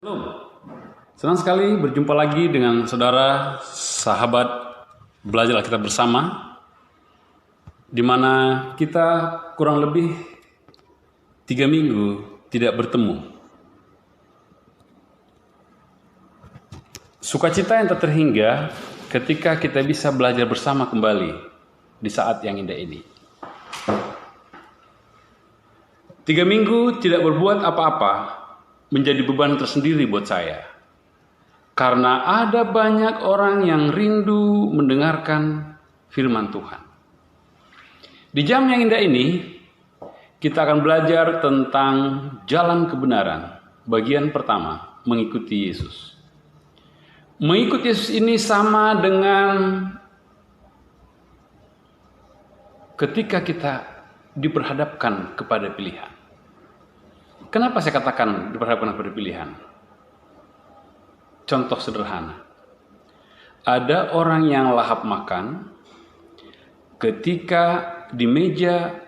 Shalom. Senang sekali berjumpa lagi dengan saudara, sahabat belajar Alkitab bersama, di mana kita kurang lebih 3 minggu tidak bertemu. Sukacita yang tak terhingga ketika kita bisa belajar bersama kembali di saat yang indah ini. 3 minggu tidak berbuat apa-apa menjadi beban tersendiri buat saya. Karena ada banyak orang yang rindu mendengarkan firman Tuhan. Di jam yang indah ini, kita akan belajar tentang jalan kebenaran. Bagian pertama, mengikuti Yesus. Mengikuti Yesus ini sama dengan ketika kita diperhadapkan kepada pilihan. Kenapa saya katakan diperhadapkan kepada pilihan? Contoh sederhana. Ada orang yang lahap makan, ketika di meja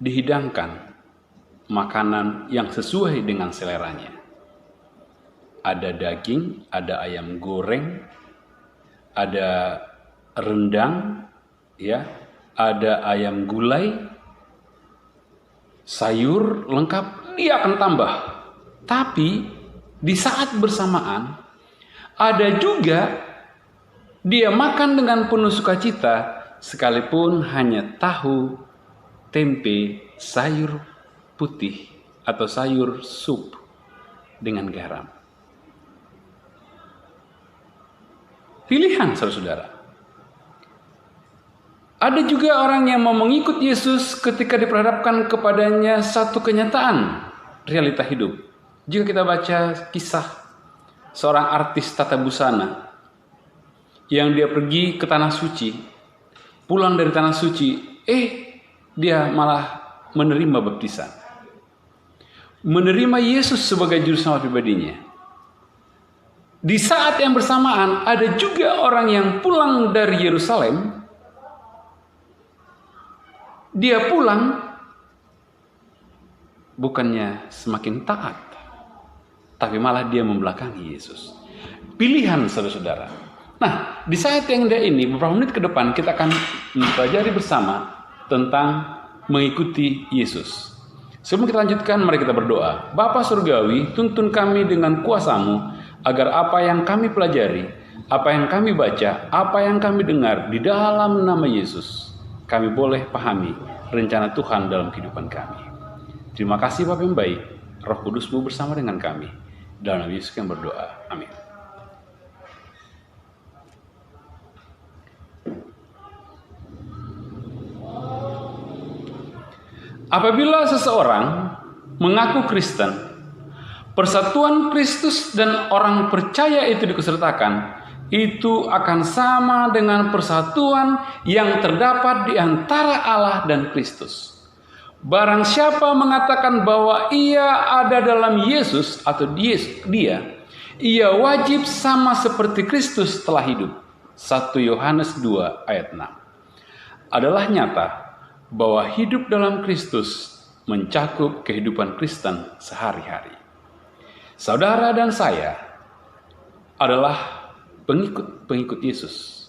dihidangkan makanan yang sesuai dengan seleranya. Ada daging, ada ayam goreng, ada rendang, ada ayam gulai, sayur lengkap. Dia akan tambah. Tapi di saat bersamaan ada juga dia makan dengan penuh sukacita sekalipun hanya tahu, tempe, sayur putih atau sayur sup dengan garam. Pilihan saudara-saudara. Ada juga orang yang mau mengikut Yesus ketika diperhadapkan kepadanya satu kenyataan realita hidup. Jika kita baca kisah seorang artis tata busana yang dia pergi ke tanah suci, pulang dari tanah suci, dia malah menerima baptisan. Menerima Yesus sebagai juru selamat pribadinya. Di saat yang bersamaan ada juga orang yang pulang dari Yerusalem. Dia pulang bukannya semakin taat, tapi malah dia membelakangi Yesus. Pilihan saudara-saudara. Nah, di saat yang indah ini, beberapa menit ke depan kita akan mempelajari bersama tentang mengikuti Yesus. Sebelum kita lanjutkan, mari kita berdoa. Bapa Surgawi, tuntun kami dengan kuasa-Mu, agar apa yang kami pelajari, apa yang kami baca, apa yang kami dengar di dalam nama Yesus, kami boleh pahami rencana Tuhan dalam kehidupan kami. Terima kasih Bapa yang baik, Roh Kudus-Mu bersama dengan kami. Dalam nama Yesus yang berdoa. Amin. Apabila seseorang mengaku Kristen, persatuan Kristus dan orang percaya itu dikusertakan, itu akan sama dengan persatuan yang terdapat di antara Allah dan Kristus. Barang siapa mengatakan bahwa ia ada dalam Yesus atau dia, ia wajib sama seperti Kristus telah hidup. 1 Yohanes 2 ayat 6. Adalah nyata bahwa hidup dalam Kristus mencakup kehidupan Kristen sehari-hari. Saudara dan saya adalah pengikut Yesus.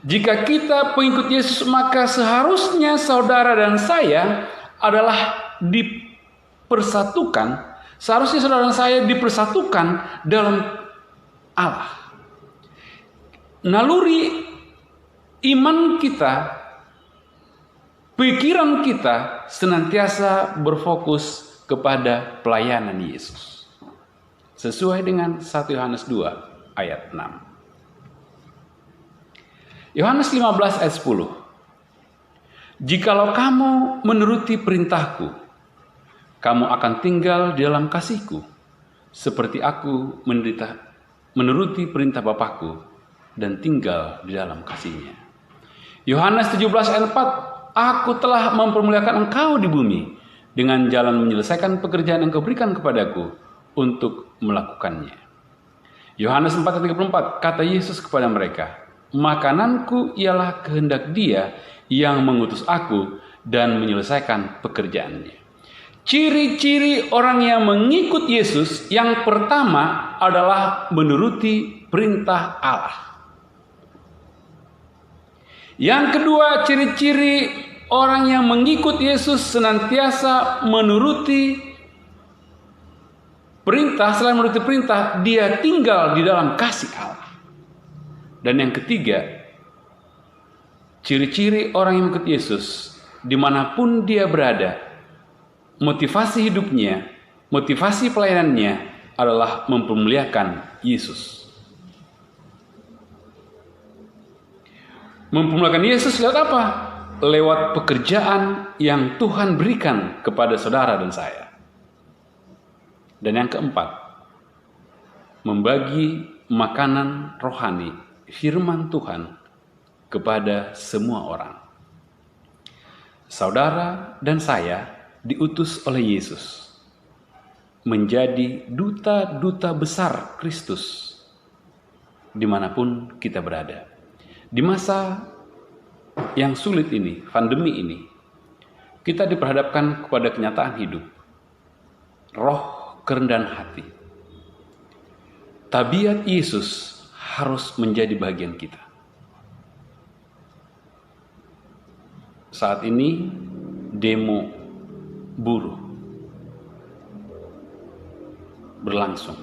Jika kita pengikut Yesus, maka seharusnya saudara dan saya adalah dipersatukan. Seharusnya saudara dan saya dipersatukan dalam Allah. Naluri iman kita, pikiran kita senantiasa berfokus kepada pelayanan Yesus. Sesuai dengan 1 Yohanes 2 ayat 6. Yohanes 15 ayat 10. Jikalau kamu menuruti perintahku, kamu akan tinggal di dalam kasihku, seperti aku menuruti perintah Bapakku dan tinggal di dalam kasihnya. Yohanes 17 ayat 4. Aku telah mempermuliakan engkau di bumi dengan jalan menyelesaikan pekerjaan yang kau berikan kepadaku untuk melakukannya. Yohanes 4:34, kata Yesus kepada mereka, makananku ialah kehendak Dia yang mengutus aku dan menyelesaikan pekerjaannya. Ciri-ciri orang yang mengikut Yesus yang pertama adalah menuruti perintah Allah. Yang kedua, ciri-ciri orang yang mengikut Yesus senantiasa menuruti perintah. Selain menuruti perintah, dia tinggal di dalam kasih Allah. Dan yang ketiga, ciri-ciri orang yang mengikut Yesus dimanapun dia berada, motivasi hidupnya, motivasi pelayanannya adalah mempermuliakan Yesus. Mempermuliakan Yesus lewat apa? Lewat pekerjaan yang Tuhan berikan kepada saudara dan saya. Dan yang keempat, membagi makanan rohani, firman Tuhan kepada semua orang. Saudara dan saya diutus oleh Yesus menjadi duta-duta besar Kristus dimanapun kita berada. Di masa yang sulit ini, pandemi ini, kita diperhadapkan kepada kenyataan hidup, roh kerendahan hati. Tabiat Yesus harus menjadi bagian kita. Saat ini demo buruh berlangsung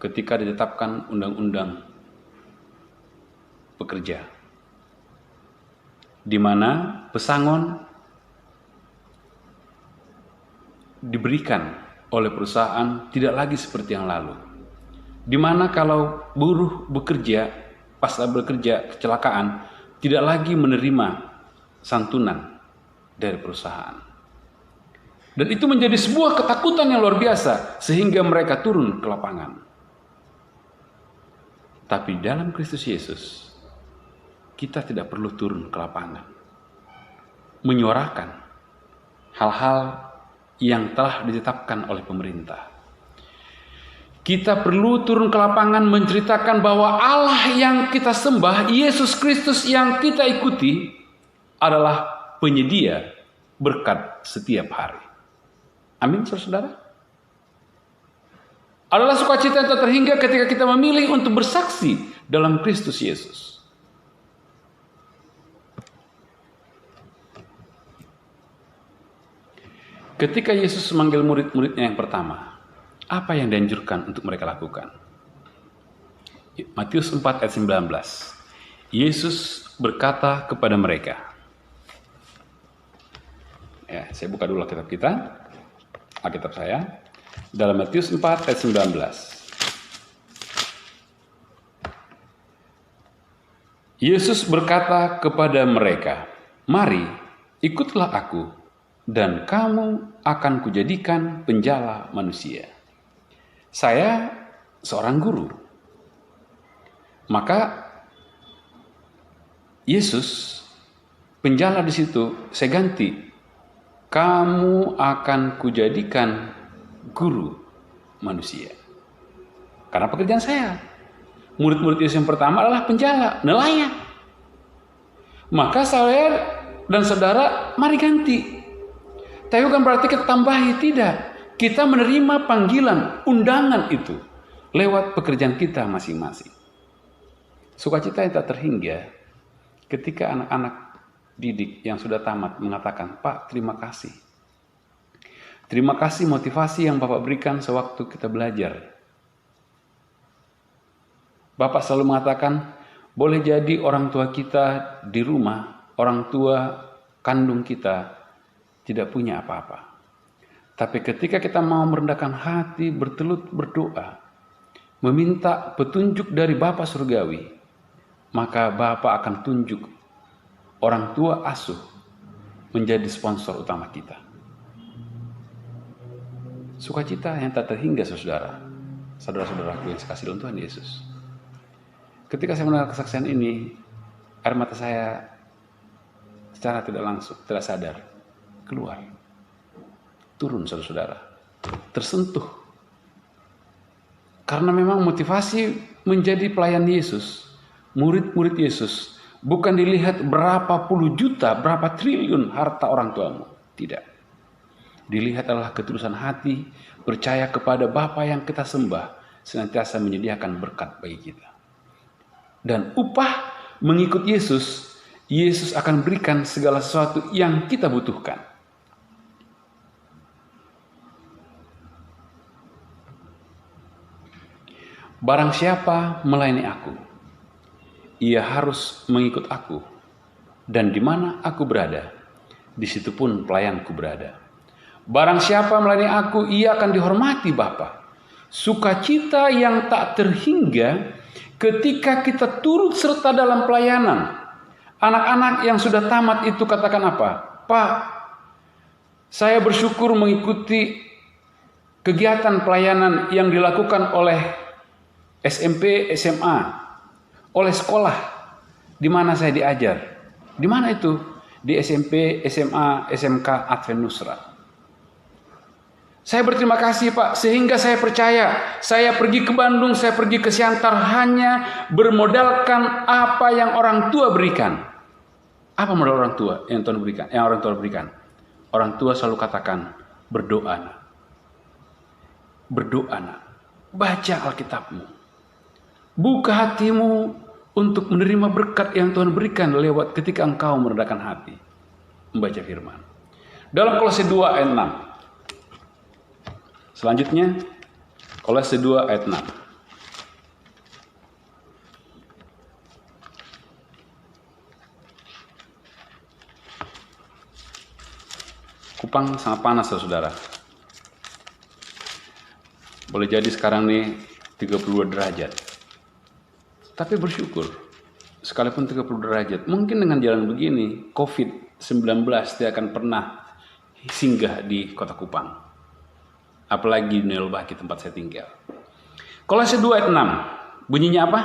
ketika ditetapkan undang-undang pekerja, di mana pesangon diberikan oleh perusahaan tidak lagi seperti yang lalu, di mana kalau buruh bekerja, pas bekerja kecelakaan, tidak lagi menerima santunan dari perusahaan. Dan itu menjadi sebuah ketakutan yang luar biasa, sehingga mereka turun ke lapangan. Tapi dalam Kristus Yesus, kita tidak perlu turun ke lapangan, menyuarakan hal-hal yang telah ditetapkan oleh pemerintah. Kita perlu turun ke lapangan menceritakan bahwa Allah yang kita sembah, Yesus Kristus yang kita ikuti, adalah penyedia berkat setiap hari. Amin, saudara. Adalah sukacita yang tak terhingga ketika kita memilih untuk bersaksi dalam Kristus Yesus. Ketika Yesus memanggil murid-muridnya yang pertama, apa yang dianjurkan untuk mereka lakukan? Matius 4 ayat 19. Yesus berkata kepada mereka, ya, saya buka dulu Alkitab kita, Alkitab saya, dalam Matius 4 ayat 19. Yesus berkata kepada mereka, mari ikutlah aku, dan kamu akan kujadikan penjala manusia. Saya seorang guru. Maka Yesus, penjala di situ, saya ganti. Kamu akan kujadikan guru manusia. Karena pekerjaan saya. Murid-murid Yesus yang pertama adalah penjala, nelayan. Maka saya dan saudara, mari ganti. Tapi bukan berarti kita tambahi, tidak. Kita menerima panggilan, undangan itu lewat pekerjaan kita masing-masing. Sukacita yang tak terhingga ketika anak-anak didik yang sudah tamat mengatakan, Pak, terima kasih. Terima kasih motivasi yang Bapak berikan sewaktu kita belajar. Bapak selalu mengatakan, boleh jadi orang tua kita di rumah, orang tua kandung kita tidak punya apa-apa. Tapi ketika kita mau merendahkan hati, bertelut berdoa, meminta petunjuk dari Bapa Surgawi, maka Bapa akan tunjuk orang tua asuh menjadi sponsor utama kita. Sukacita yang tak terhingga, saudara-saudaraku yang sekasih dalam Tuhan Yesus. Ketika saya mendengar kesaksian ini, air mata saya secara tidak langsung, tidak sadar, keluar. Turun, saudara-saudara. Tersentuh. Karena memang motivasi menjadi pelayan Yesus, murid-murid Yesus, bukan dilihat berapa puluh juta, berapa triliun harta orang tuamu. Tidak. dilihat adalah ketulusan hati, percaya kepada Bapa yang kita sembah, senantiasa menyediakan berkat bagi kita. Dan upah mengikut Yesus, Yesus akan berikan segala sesuatu yang kita butuhkan. Barang siapa melayani aku, ia harus mengikut aku, dan di mana aku berada, di situ pun pelayanku berada. Barang siapa melayani aku, ia akan dihormati Bapa. Sukacita yang tak terhingga ketika kita turut serta dalam pelayanan. Anak-anak yang sudah tamat itu katakan apa? Pak, saya bersyukur mengikuti kegiatan pelayanan yang dilakukan oleh SMP, SMA, oleh sekolah di mana saya diajar. Di mana itu? Di SMP, SMA, SMK Advent Nusra. Saya berterima kasih Pak, sehingga saya percaya, saya pergi ke Bandung, saya pergi ke Siantar hanya bermodalkan apa yang orang tua berikan. Apa modal orang tua yang Tuhan berikan? Yang orang tua berikan. Orang tua selalu katakan, berdoa nak. Berdoa nak. Baca Alkitabmu. Buka hatimu untuk menerima berkat yang Tuhan berikan lewat ketika engkau merendahkan hati. Membaca firman. Dalam Kolose 2 ayat 6. Selanjutnya, Kolose 2 ayat 6. Kupang sangat panas, saudara. Boleh jadi sekarang nih 32 derajat. Tapi bersyukur, sekalipun 30 derajat, mungkin dengan jalan begini, COVID-19 tidak akan pernah singgah di kota Kupang. Apalagi di Nelbaki tempat saya tinggal. Kolose 2 ayat 6. Bunyinya apa?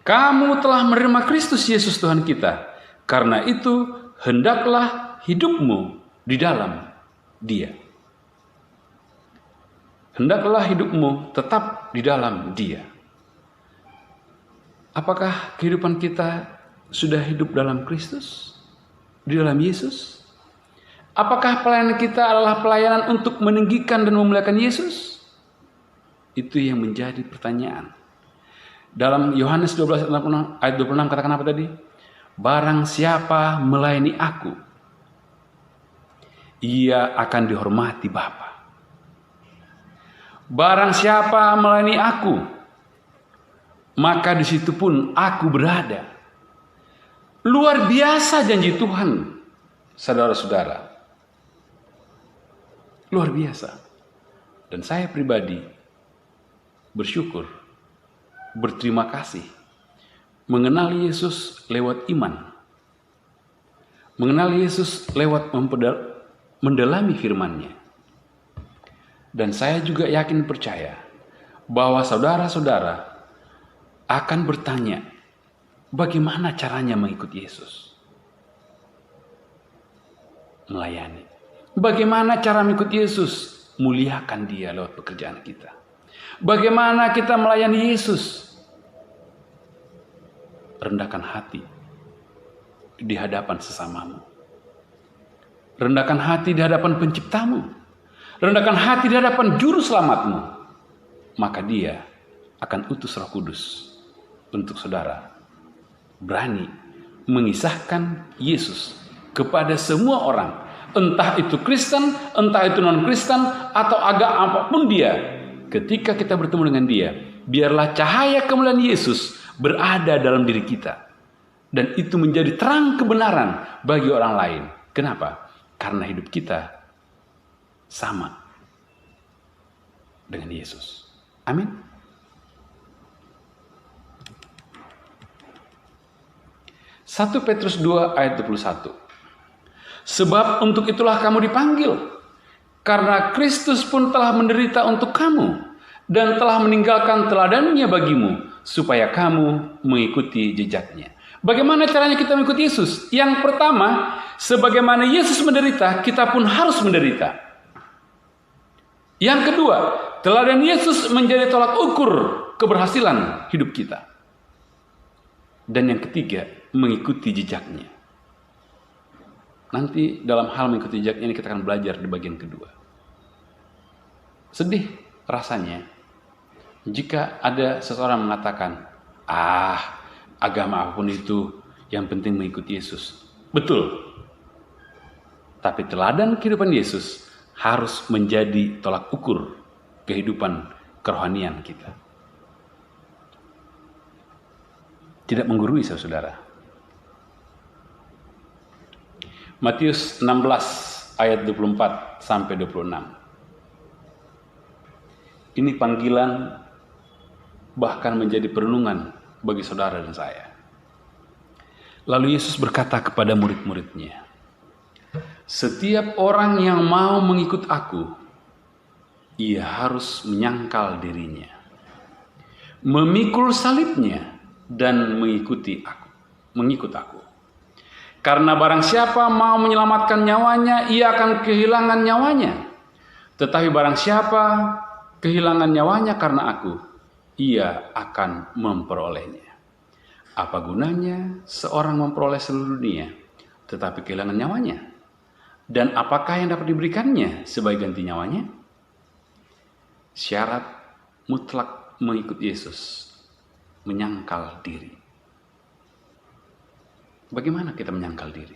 Kamu telah menerima Kristus Yesus Tuhan kita. Karena itu hendaklah hidupmu di dalam Dia. Hendaklah hidupmu tetap di dalam Dia. Apakah kehidupan kita sudah hidup dalam Kristus? Di dalam Yesus? Apakah pelayanan kita adalah pelayanan untuk meninggikan dan memuliakan Yesus? Itu yang menjadi pertanyaan. Dalam Yohanes 12 ayat 26 katakan apa tadi? Barang siapa melayani aku, ia akan dihormati Bapa. Barang siapa melayani aku, maka di situ pun aku berada. Luar biasa janji Tuhan, saudara-saudara. Luar biasa. Dan saya pribadi bersyukur, berterima kasih mengenal Yesus lewat iman. Mengenal Yesus lewat mendalami firman-Nya. Dan saya juga yakin percaya bahwa saudara-saudara akan bertanya, bagaimana caranya mengikuti Yesus? Melayani. Bagaimana cara mengikuti Yesus? Muliakan Dia lewat pekerjaan kita. Bagaimana kita melayani Yesus? Rendahkan hati di hadapan sesamamu. Rendahkan hati di hadapan penciptamu. Rendahkan hati di hadapan juru selamatmu. Maka Dia akan utus Roh Kudus untuk saudara berani mengisahkan Yesus kepada semua orang. Entah itu Kristen, entah itu non-Kristen, atau agama apapun dia. Ketika kita bertemu dengan dia, biarlah cahaya kemuliaan Yesus berada dalam diri kita. Dan itu menjadi terang kebenaran bagi orang lain. Kenapa? Karena hidup kita sama dengan Yesus. Amin. Satu Petrus 2 ayat 21. Sebab untuk itulah kamu dipanggil, karena Kristus pun telah menderita untuk kamu, dan telah meninggalkan teladannya bagimu, supaya kamu mengikuti jejaknya. Bagaimana caranya kita mengikuti Yesus? Yang pertama, sebagaimana Yesus menderita, kita pun harus menderita. Yang kedua, teladan Yesus menjadi tolak ukur keberhasilan hidup kita. Dan yang ketiga, mengikuti jejaknya. Nanti dalam hal mengikuti jejak ini kita akan belajar di bagian kedua. Sedih rasanya jika ada seseorang mengatakan, agama apapun itu yang penting mengikuti Yesus. Betul. Tapi teladan kehidupan Yesus harus menjadi tolak ukur kehidupan kerohanian kita. Tidak menggurui, saudara. Matius 16 ayat 24 sampai 26. Ini panggilan bahkan menjadi perenungan bagi saudara dan saya. Lalu Yesus berkata kepada murid-muridnya, "Setiap orang yang mau mengikut aku, ia harus menyangkal dirinya, memikul salibnya dan mengikut aku. Karena barang siapa mau menyelamatkan nyawanya, ia akan kehilangan nyawanya. Tetapi barang siapa kehilangan nyawanya karena aku, ia akan memperolehnya. Apa gunanya seorang memperoleh seluruh dunia, tetapi kehilangan nyawanya? Dan apakah yang dapat diberikannya sebagai ganti nyawanya?" Syarat mutlak mengikut Yesus, menyangkal diri. Bagaimana kita menyangkal diri?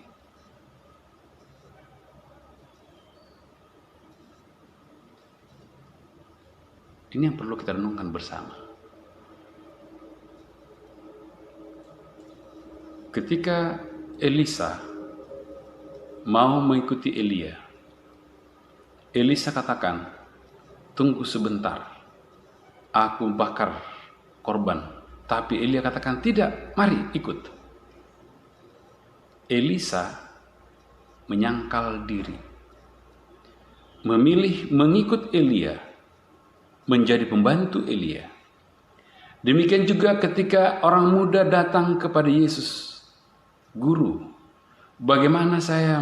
Ini yang perlu kita renungkan bersama. Ketika Elisa mau mengikuti Elia, Elisa katakan, "Tunggu sebentar, aku bakar korban." Tapi Elia katakan, "Tidak, mari ikut." Elisa menyangkal diri, memilih mengikut Elia, menjadi pembantu Elia. Demikian juga ketika orang muda datang kepada Yesus, "Guru, bagaimana saya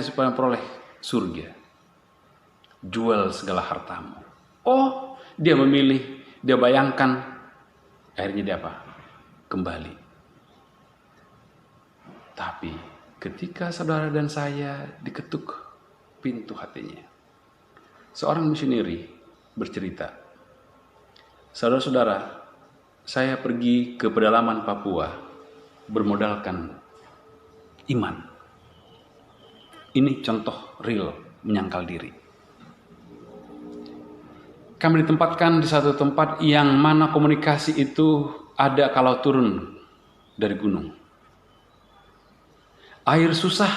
supaya memperoleh surga?" "Jual segala hartamu." Dia memilih, dia bayangkan, akhirnya dia apa? Kembali. Tapi ketika saudara dan saya diketuk pintu hatinya, seorang misioneri bercerita, "Saudara-saudara, saya pergi ke pedalaman Papua bermodalkan iman." Ini contoh real menyangkal diri. Kami ditempatkan di satu tempat yang mana komunikasi itu ada kalau turun dari gunung. Air susah,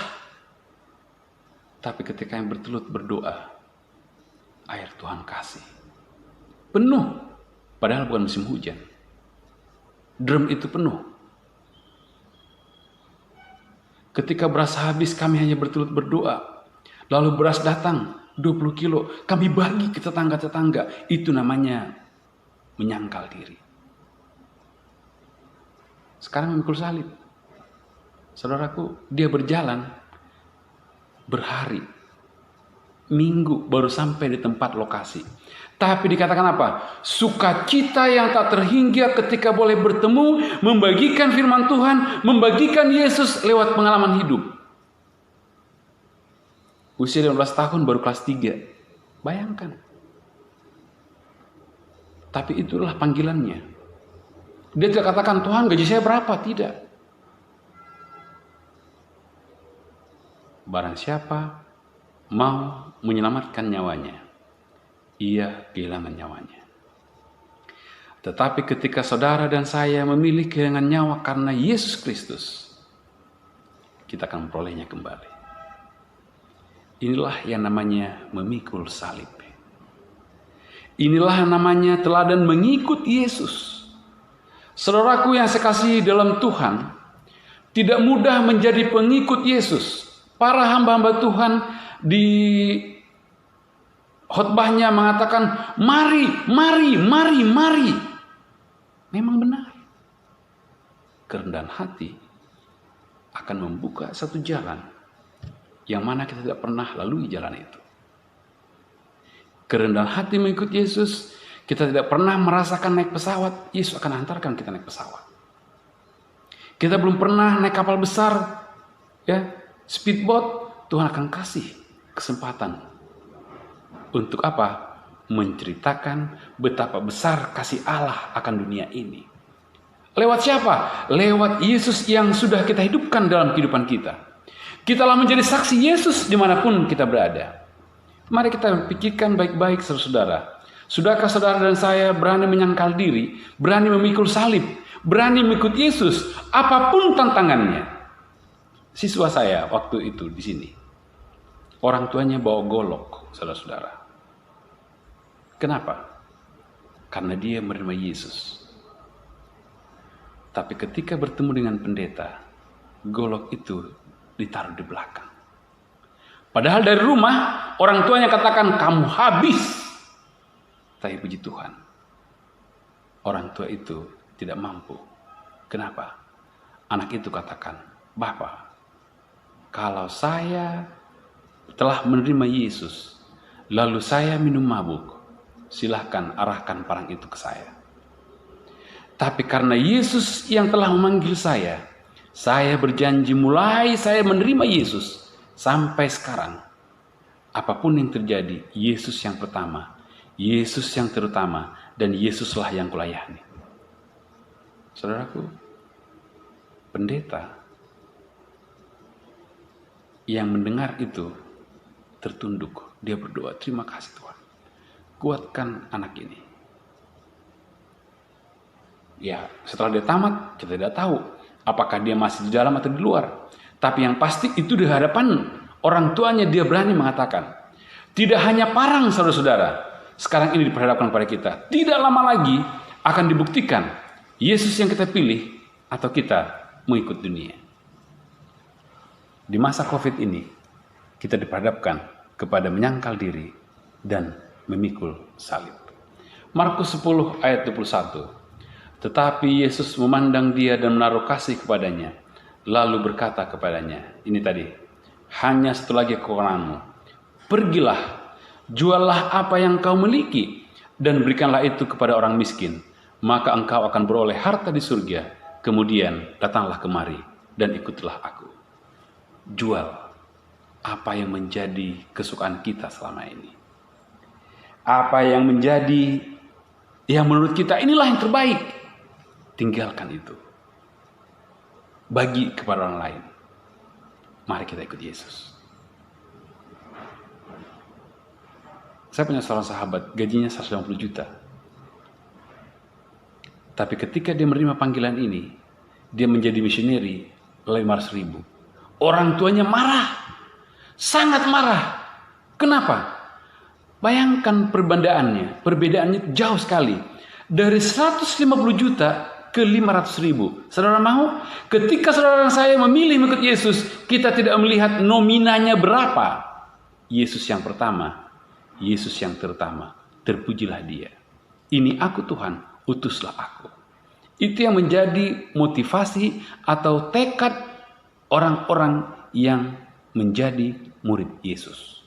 tapi ketika yang bertelut berdoa, air Tuhan kasih. Penuh, padahal bukan musim hujan. Drum itu penuh. Ketika beras habis, kami hanya bertelut berdoa. Lalu beras datang 20 kilo, kami bagi ke tetangga-tetangga. Itu namanya menyangkal diri. Sekarang memikul salib. Saudaraku, dia berjalan berhari, minggu baru sampai di tempat lokasi. Tapi dikatakan apa? Sukacita yang tak terhingga ketika boleh bertemu, membagikan firman Tuhan, membagikan Yesus lewat pengalaman hidup. Usia 15 tahun baru kelas 3. Bayangkan. Tapi itulah panggilannya. Dia tidak katakan, "Tuhan, gaji saya berapa?" Tidak. Barang siapa mau menyelamatkan nyawanya, ia kehilangan nyawanya. Tetapi ketika saudara dan saya memilih kehilangan nyawa karena Yesus Kristus, kita akan memperolehnya kembali. Inilah yang namanya memikul salib. Inilah yang namanya teladan mengikut Yesus. Saudaraku yang saya kasihi dalam Tuhan, tidak mudah menjadi pengikut Yesus. Para hamba-hamba Tuhan di khotbahnya mengatakan, mari, mari, mari, mari. Memang benar. Kerendahan hati akan membuka satu jalan yang mana kita tidak pernah lalui jalan itu. Kerendahan hati mengikut Yesus, kita tidak pernah merasakan naik pesawat, Yesus akan hantarkan kita naik pesawat. Kita belum pernah naik kapal besar, ya, speedboat. Tuhan akan kasih kesempatan. Untuk apa? Menceritakan betapa besar kasih Allah akan dunia ini. Lewat siapa? Lewat Yesus yang sudah kita hidupkan dalam kehidupan kita. Kita telah menjadi saksi Yesus dimanapun kita berada. Mari kita pikirkan baik-baik, saudara-saudara. Sudahkah saudara dan saya berani menyangkal diri, berani memikul salib, berani mengikut Yesus, apapun tantangannya? Siswa saya waktu itu di sini, orang tuanya bawa golok, saudara-saudara. Kenapa? Karena dia menerima Yesus. Tapi ketika bertemu dengan pendeta, golok itu ditaruh di belakang. Padahal dari rumah, orang tuanya katakan, kamu habis. Tapi puji Tuhan, orang tua itu tidak mampu. Kenapa? Anak itu katakan, Bapak, kalau saya telah menerima Yesus, lalu saya minum mabuk, silahkan arahkan parang itu ke saya. Tapi karena Yesus yang telah memanggil saya berjanji mulai saya menerima Yesus sampai sekarang. Apapun yang terjadi, Yesus yang pertama, Yesus yang terutama, dan Yesuslah yang kulayani. Saudaraku, pendeta yang mendengar itu tertunduk. Dia berdoa, terima kasih Tuhan. Kuatkan anak ini. Ya, setelah dia tamat, kita tidak tahu apakah dia masih di dalam atau di luar. Tapi yang pasti itu di hadapan orang tuanya dia berani mengatakan. Tidak hanya parang, saudara-saudara, sekarang ini diperhadapkan pada kita. Tidak lama lagi akan dibuktikan Yesus yang kita pilih atau kita mengikut dunia. Di masa COVID ini, kita diperhadapkan kepada menyangkal diri dan memikul salib. Markus 10 ayat 21. Tetapi Yesus memandang dia dan menaruh kasih kepadanya, lalu berkata kepadanya, ini tadi, hanya satu lagi kekuranganmu. Pergilah, juallah apa yang kau miliki, dan berikanlah itu kepada orang miskin, maka engkau akan beroleh harta di surga. Kemudian datanglah kemari dan ikutlah aku. Jual apa yang menjadi kesukaan kita selama ini. Apa yang menjadi, yang menurut kita inilah yang terbaik. Tinggalkan itu. Bagi kepada orang lain. Mari kita ikut Yesus. Saya punya seorang sahabat, gajinya 150 juta. Tapi ketika dia menerima panggilan ini, dia menjadi misioneri 500 ribu. Orang tuanya marah. Sangat marah. Kenapa? Bayangkan perbedaannya jauh sekali. Dari 150 juta ke 500 ribu. Saudara mau? Ketika saudara dan saya memilih mengikut Yesus, kita tidak melihat nominanya berapa. Yesus yang pertama, Yesus yang terutama. Terpujilah dia. Ini aku Tuhan, utuslah aku. Itu yang menjadi motivasi atau tekad orang-orang yang menjadi murid Yesus.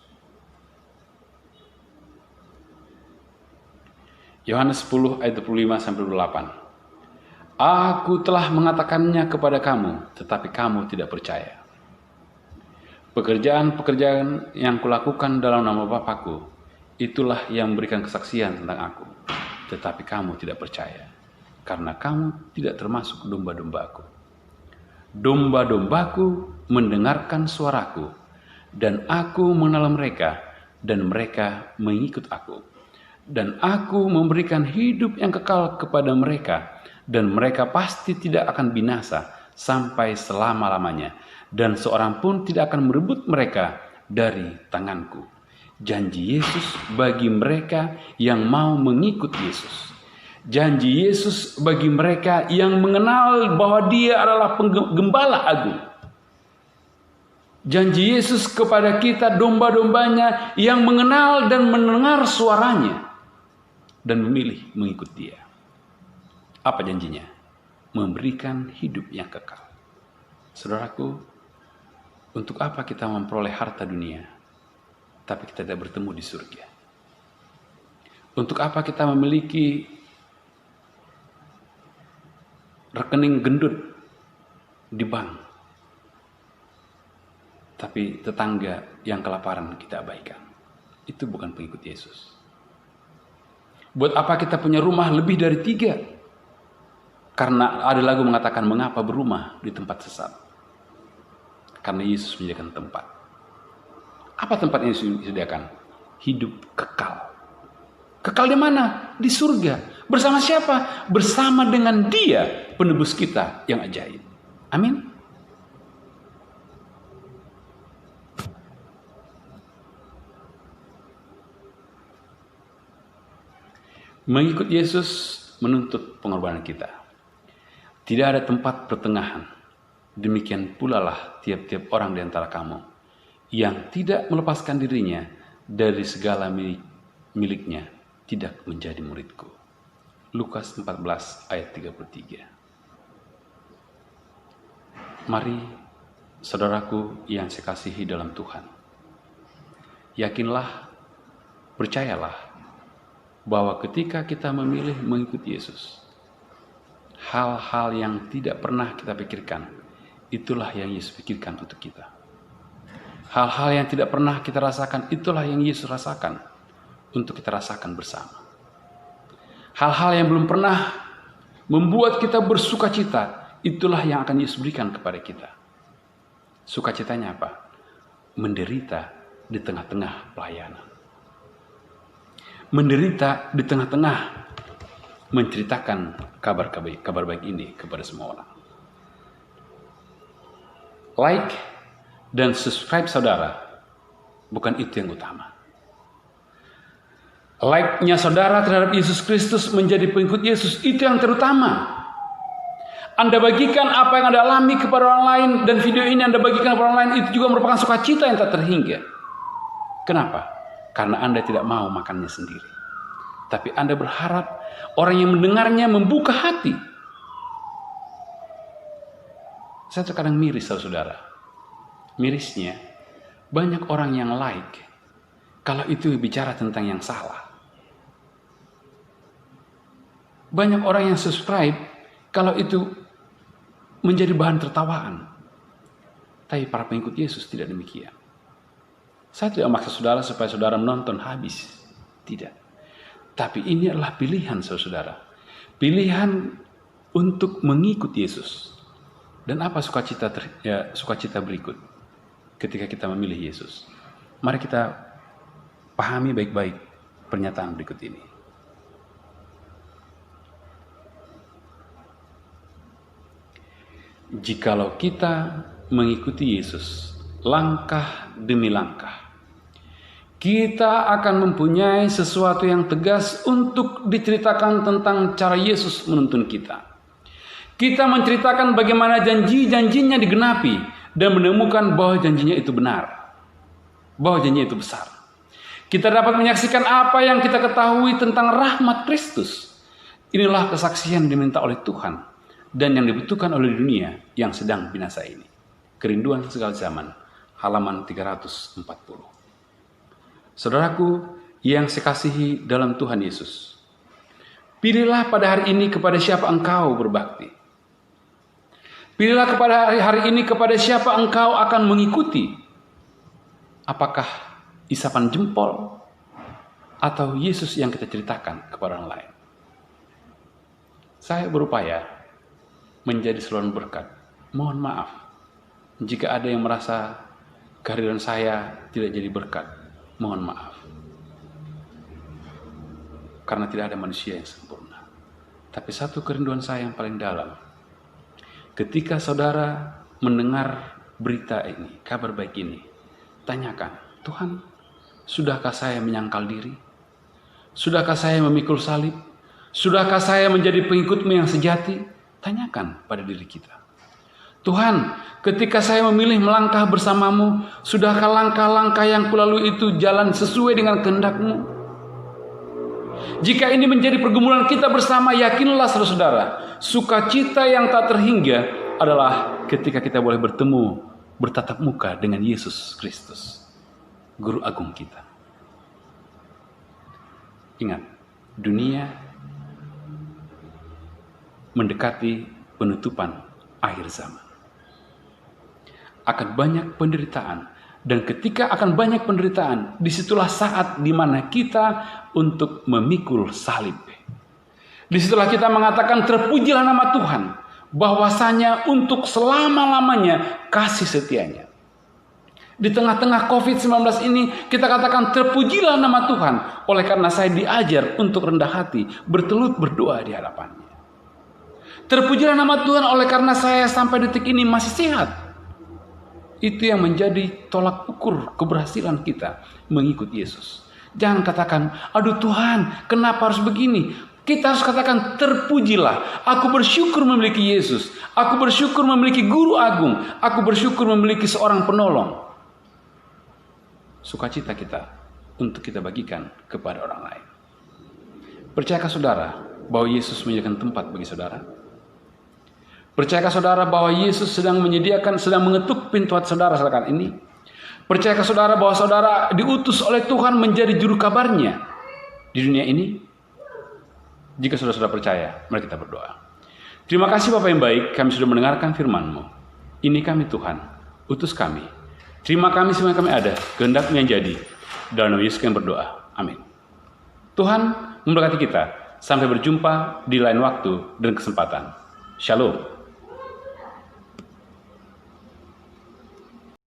Yohanes 10 ayat 25-28. Aku telah mengatakannya kepada kamu, tetapi kamu tidak percaya. Pekerjaan-pekerjaan yang kulakukan dalam nama Bapakku, itulah yang memberikan kesaksian tentang aku. Tetapi kamu tidak percaya, karena kamu tidak termasuk domba-dombaku. Domba-dombaku mendengarkan suaraku, dan aku mengenal mereka, dan mereka mengikut aku. Dan aku memberikan hidup yang kekal kepada mereka, dan mereka pasti tidak akan binasa sampai selama-lamanya, dan seorang pun tidak akan merebut mereka dari tanganku. Janji Yesus bagi mereka yang mau mengikut Yesus. Janji Yesus bagi mereka yang mengenal bahwa Dia adalah penggembala agung. Janji Yesus kepada kita domba-dombanya yang mengenal dan mendengar suaranya dan memilih mengikut Dia. Apa janjinya? Memberikan hidup yang kekal. Saudaraku, untuk apa kita memperoleh harta dunia, tapi kita tidak bertemu di surga? Untuk apa kita memiliki rekening gendut, di bank, tapi tetangga yang kelaparan kita abaikan. Itu bukan pengikut Yesus. Buat apa kita punya rumah lebih dari 3? Karena ada lagu mengatakan, mengapa berumah di tempat sesat? Karena Yesus menyediakan tempat. Apa tempat yang disediakan? Hidup kekal. Kekal di mana? Di surga. Bersama siapa? Bersama dengan Dia, penebus kita yang ajaib. Amin. Mengikut Yesus menuntut pengorbanan kita. Tidak ada tempat pertengahan. Demikian pula lah tiap-tiap orang di antara kamu yang tidak melepaskan dirinya dari segala miliknya tidak menjadi muridku. Lukas 14 ayat 33. Mari, saudaraku yang saya kasihi dalam Tuhan, yakinlah, percayalah, bahwa ketika kita memilih mengikut Yesus, hal-hal yang tidak pernah kita pikirkan, itulah yang Yesus pikirkan untuk kita. Hal-hal yang tidak pernah kita rasakan, itulah yang Yesus rasakan untuk kita rasakan bersama. Hal-hal yang belum pernah membuat kita bersuka cita, itulah yang akan Yesus berikan kepada kita. Sukacitanya apa? Menderita di tengah-tengah pelayanan. Menderita di tengah-tengah menceritakan kabar baik ini kepada semua orang. Like dan subscribe saudara, bukan itu yang utama. Like-nya saudara terhadap Yesus Kristus menjadi pengikut Yesus, itu yang terutama. Anda bagikan apa yang Anda alami kepada orang lain, dan video ini Anda bagikan kepada orang lain, itu juga merupakan sukacita yang tak terhingga. Kenapa? Karena Anda tidak mau makannya sendiri. Tapi Anda berharap orang yang mendengarnya membuka hati. Saya terkadang miris, saudara. Mirisnya, banyak orang yang like kalau itu bicara tentang yang salah. Banyak orang yang subscribe kalau itu menjadi bahan tertawaan. Tapi para pengikut Yesus tidak demikian. Saya tidak memaksa saudara supaya saudara menonton habis. Tidak. Tapi ini adalah pilihan saudara. Pilihan untuk mengikut Yesus. Dan apa sukacita berikut ketika kita memilih Yesus? Mari kita pahami baik-baik pernyataan berikut ini. Jikalau kita mengikuti Yesus langkah demi langkah, kita akan mempunyai sesuatu yang tegas untuk diceritakan tentang cara Yesus menuntun kita. Kita menceritakan bagaimana janji-janjinya digenapi dan menemukan bahwa janjinya itu benar, bahwa janjinya itu besar. Kita dapat menyaksikan apa yang kita ketahui tentang rahmat Kristus. Inilah kesaksian yang diminta oleh Tuhan dan yang dibutuhkan oleh dunia yang sedang binasa ini. Kerinduan segala zaman, halaman 340. Saudaraku yang saya kasihi dalam Tuhan Yesus, pilihlah pada hari ini kepada siapa engkau berbakti. Pilihlah kepada hari ini kepada siapa engkau akan mengikuti. Apakah isapan jempol atau Yesus yang kita ceritakan kepada orang lain? Saya berupaya menjadi saluran berkat. Mohon maaf jika ada yang merasa kehadiran saya tidak jadi berkat. Mohon maaf. Karena tidak ada manusia yang sempurna. Tapi satu kerinduan saya yang paling dalam, ketika saudara mendengar berita ini, kabar baik ini, tanyakan, Tuhan, sudahkah saya menyangkal diri? Sudahkah saya memikul salib? Sudahkah saya menjadi pengikut-Mu yang sejati? Tanyakan pada diri kita. Tuhan, ketika saya memilih melangkah bersama-Mu, sudahkah langkah-langkah yang kulalui itu jalan sesuai dengan kehendak-Mu? Jika ini menjadi pergumulan kita bersama, yakinlah saudara, sukacita yang tak terhingga adalah ketika kita boleh bertemu, bertatap muka dengan Yesus Kristus, Guru Agung kita. Ingat, dunia mendekati penutupan akhir zaman. akan banyak penderitaan. Dan ketika akan banyak penderitaan, disitulah saat di mana kita untuk memikul salib. Disitulah kita mengatakan terpujilah nama Tuhan, bahwasanya untuk selama-lamanya kasih setianya. Di tengah-tengah COVID-19 ini kita katakan terpujilah nama Tuhan, oleh karena saya diajar untuk rendah hati, bertelut berdoa di hadapannya. Terpujilah nama Tuhan oleh karena saya sampai detik ini masih sehat. Itu yang menjadi tolak ukur keberhasilan kita mengikut Yesus. Jangan katakan, aduh Tuhan, kenapa harus begini? Kita harus katakan, terpujilah. Aku bersyukur memiliki Yesus. Aku bersyukur memiliki guru agung. Aku bersyukur memiliki seorang penolong. Sukacita kita untuk kita bagikan kepada orang lain. Percayakah saudara bahwa Yesus menyediakan tempat bagi saudara? Percayakah saudara bahwa Yesus sedang mengetuk pintu hati saudara saat ini? Percayakah saudara bahwa saudara diutus oleh Tuhan menjadi juru kabarnya di dunia ini? Jika saudara percaya, mari kita berdoa. Terima kasih Bapa yang baik, kami sudah mendengarkan firman-Mu. Ini kami Tuhan, utus kami. Terima kami semua yang kami ada, kehendak-Mu yang jadi. Dalam nama Yesus kami berdoa. Amin. Tuhan memberkati kita. Sampai berjumpa di lain waktu dan kesempatan. Shalom.